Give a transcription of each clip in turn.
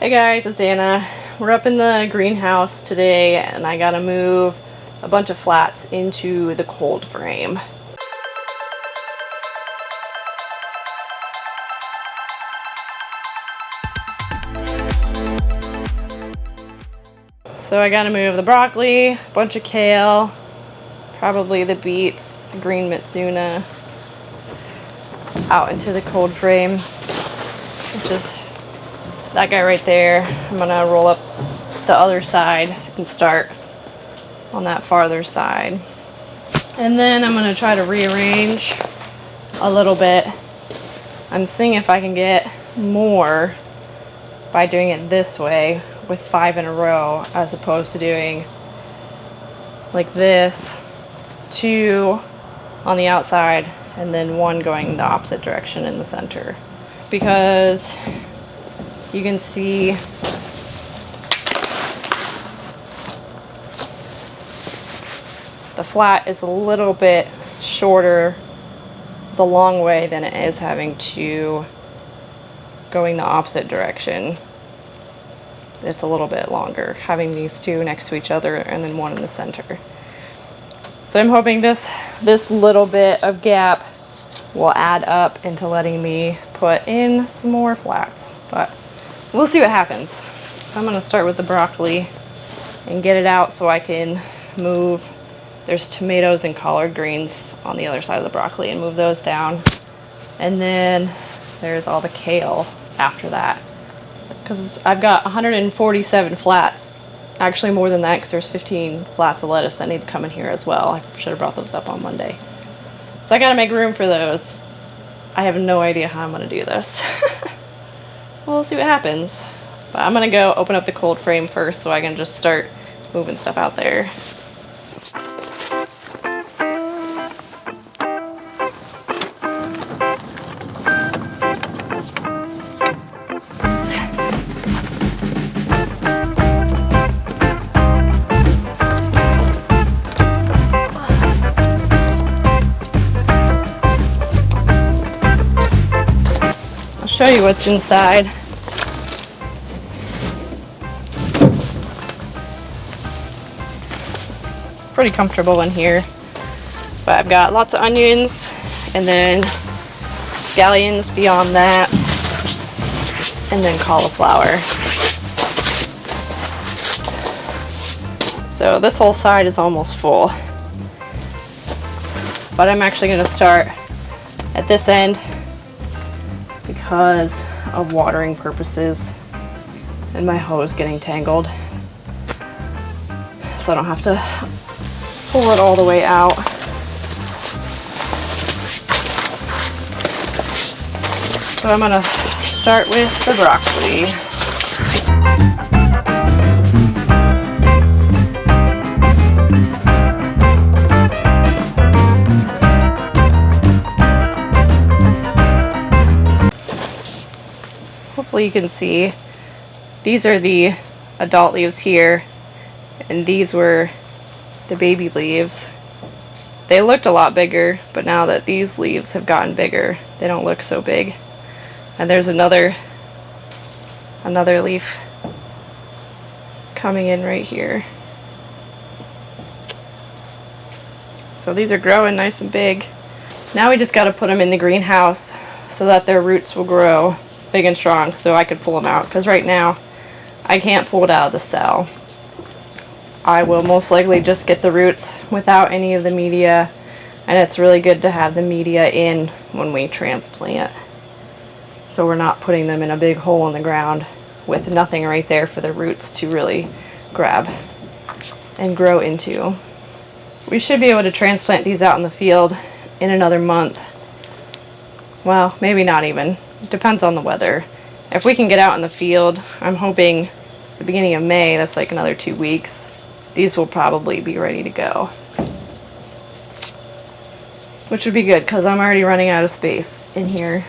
Hey guys, it's Anna. We're up in the greenhouse today and I gotta move a bunch of flats into the cold frame. So I gotta move the broccoli, a bunch of kale, probably the beets, the green mitsuna out into the cold frame, which is that guy right there. I'm gonna roll up the other side and start on that farther side. And then I'm gonna try to rearrange a little bit. I'm seeing if I can get more by doing it this way with 5 in a row as opposed to doing like this, 2 on the outside and then 1 going the opposite direction in the center. Because you can see the flat is a little bit shorter the long way than it is having to going the opposite direction. It's a little bit longer having these 2 next to each other and then 1 in the center. So I'm hoping this little bit of gap will add up into letting me put in some more flats, but we'll see what happens. So I'm gonna start with the broccoli and get it out so I can move. There's tomatoes and collard greens on the other side of the broccoli and move those down. And then there's all the kale after that. Because I've got 147 flats. Actually more than that because there's 15 flats of lettuce that need to come in here as well. I should have brought those up on Monday. So I gotta make room for those. I have no idea how I'm gonna do this. We'll see what happens. But I'm gonna go open up the cold frame first so I can just start moving stuff out there. Show you what's inside. It's pretty comfortable in here, but I've got lots of onions and then scallions beyond that and then cauliflower. So this whole side is almost full, but I'm actually going to start at this end because of watering purposes and my hose getting tangled, so I don't have to pull it all the way out. So I'm gonna start with the broccoli. Hopefully you can see these are the adult leaves here and these were the baby leaves. They looked a lot bigger, but now that these leaves have gotten bigger, they don't look so big. And there's another leaf coming in right here. So these are growing nice and big. Now we just got to put them in the greenhouse so that their roots will grow big and strong so I could pull them out, because right now I can't pull it out of the cell. I will most likely just get the roots without any of the media, and it's really good to have the media in when we transplant, so we're not putting them in a big hole in the ground with nothing right there for the roots to really grab and grow into. We should be able to transplant these out in the field in another month. Well, maybe not even. It depends on the weather. If we can get out in the field, I'm hoping the beginning of May, that's like another 2 weeks, these will probably be ready to go. Which would be good because I'm already running out of space in here.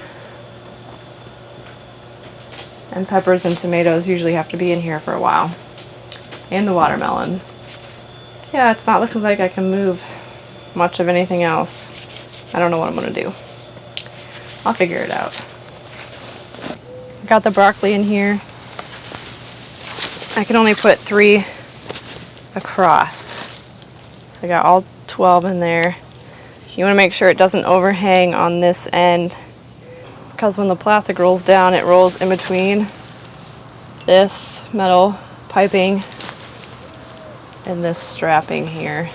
And peppers and tomatoes usually have to be in here for a while. And the watermelon. Yeah, it's not looking like I can move much of anything else. I don't know what I'm going to do. I'll figure it out. Got the broccoli in here. I can only put 3 across. So I got all 12 in there. You want to make sure it doesn't overhang on this end, because when the plastic rolls down, it rolls in between this metal piping and this strapping here.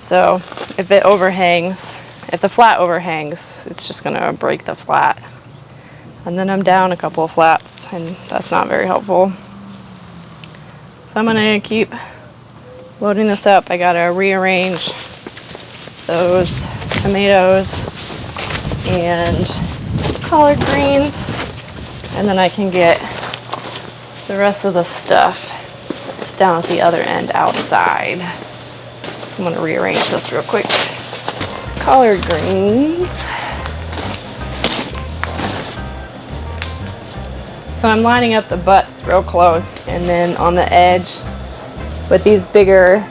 So if it overhangs, if the flat overhangs, it's just going to break the flat. And then I'm down a couple of flats, and that's not very helpful. So I'm going to keep loading this up. I got to rearrange those tomatoes and collard greens, and then I can get the rest of the stuff that's down at the other end outside. So I'm going to rearrange this real quick. Collard greens. So I'm lining up the butts real close, and then on the edge with these bigger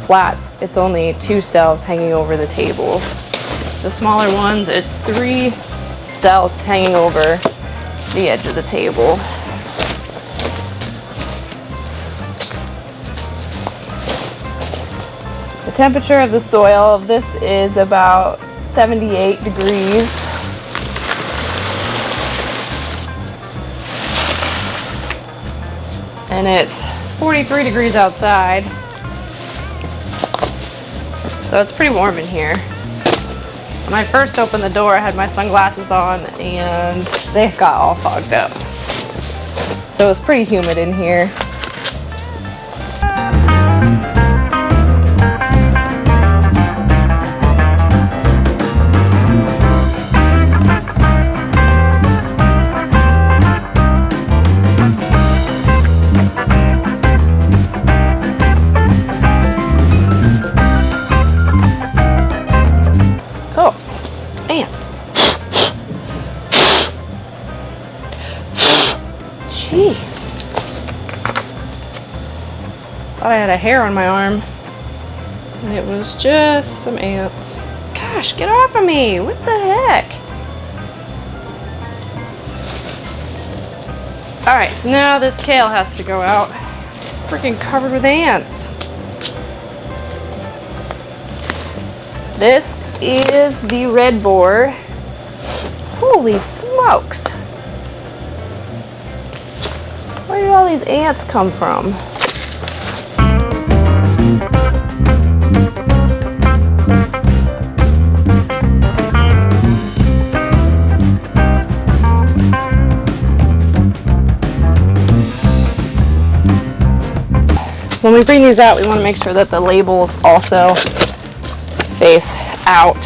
flats, it's only 2 cells hanging over the table. The smaller ones, it's 3 cells hanging over the edge of the table. The temperature of the soil of this is about 78 degrees. And it's 43 degrees outside. So it's pretty warm in here. When I first opened the door, I had my sunglasses on and they got all fogged up. So it's pretty humid in here. Ants. Jeez. Thought I had a hair on my arm, and it was just some ants. Gosh, get off of me! What the heck? Alright, so now this kale has to go out. Freaking covered with ants. This is the red boar. Holy smokes. Where did all these ants come from? When we bring these out, we want to make sure that the labels also face out,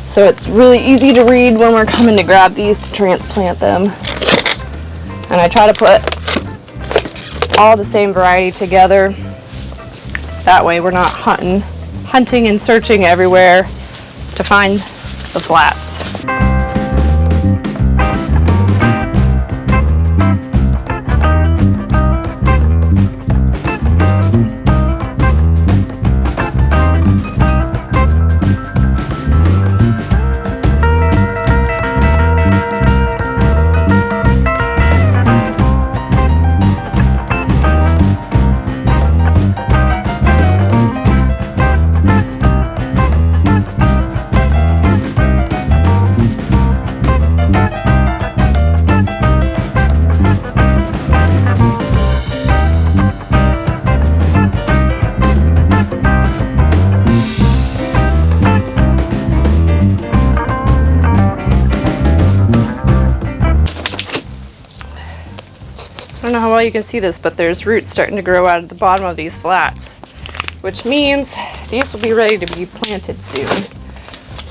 so it's really easy to read when we're coming to grab these to transplant them. And I try to put all the same variety together. That way we're not hunting and searching everywhere to find the flats. I don't know how well you can see this, but there's roots starting to grow out of the bottom of these flats, which means these will be ready to be planted soon.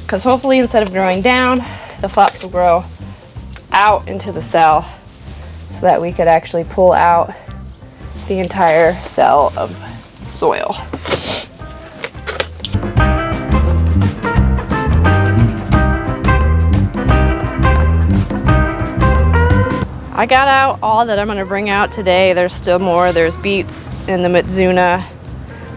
Because hopefully instead of growing down, the flats will grow out into the cell so that we could actually pull out the entire cell of soil. I got out all that I'm going to bring out today. There's still more. There's beets in the Mizuna,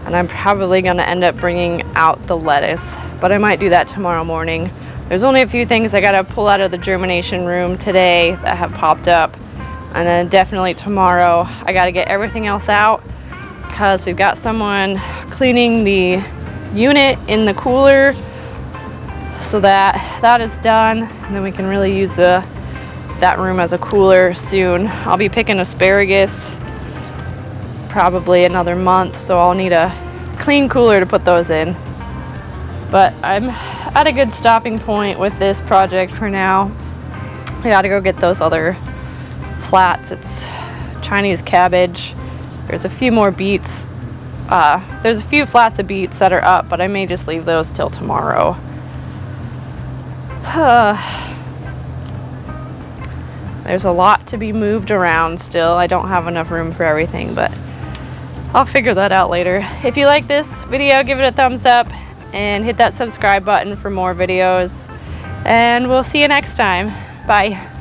and I'm probably going to end up bringing out the lettuce, but I might do that tomorrow morning. There's only a few things I got to pull out of the germination room today that have popped up. And then definitely tomorrow I got to get everything else out because we've got someone cleaning the unit in the cooler, so that is done, and then we can really use that room as a cooler soon. I'll be picking asparagus probably another month, so I'll need a clean cooler to put those in. But I'm at a good stopping point with this project for now. I gotta go get those other flats. It's Chinese cabbage. There's a few more beets. There's a few flats of beets that are up, but I may just leave those till tomorrow. There's a lot to be moved around still. I don't have enough room for everything, but I'll figure that out later. If you like this video, give it a thumbs up and hit that subscribe button for more videos. And we'll see you next time. Bye.